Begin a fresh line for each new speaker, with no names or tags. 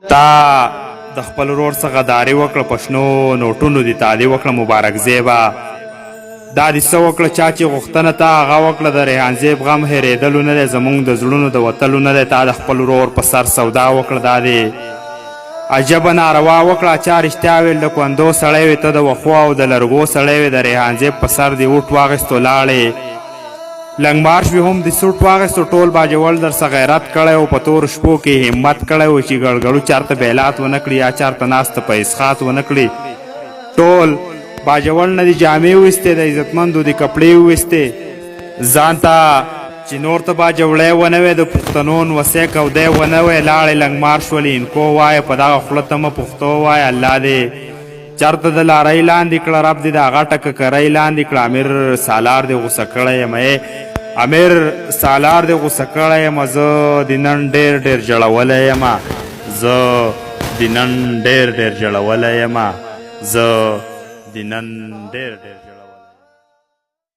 تا د خپل ورور څخه غداري وکړه، په شنو نوټونو دې تادي وکړه مبارک زیبه. دا دې څه وکړه چا چې غوښتنه تا هغه وکړه، د ریحان زیب غم هېرېدلو نه دی، زموږ د زړونو د وتلو نه دی. تا د خپل ورور په سر سودا وکړه، دا دې عجبه ناروا وکړه. چا رښتیا ویل د کندو سړی وې، ته د وښو او د لرګو سړی وې. د ریحان زیب په سر دې اوټ واخیستو لاړې، لنګ مارش وي هم دې سوټ واخیستو. ټول باجوړ در څه غیرت کړی و، په تورو شپو کې همت کړی و چې ګړګړو چارته بیلات ونه کړي یا چارته ناسته په اسخات ونه کړي. ټول باجوړ نه دې جامې وویستې، د عزتمندو دې کپړې وویستې. ځان ته چې نور ته باجوړی ونه وی، د پښتنو نوسی کودی ونه وی، لاړې لنګ مارش ولې انکو وایه، په دغه خوله ته مه پښتو وایه. الله دې چرته د لارۍ لاندې کړه، رب دې د هغه ټکه کرۍ لاندې کړه. امیر سالار دې غوسه کړی یم، امیر سالار دې غوسه کړی یم. زه د نن ډېر ډېر جړولی یم، زه د نن ډېر ډېر جړولی یم، زه د نن ډېر ډېر جړولی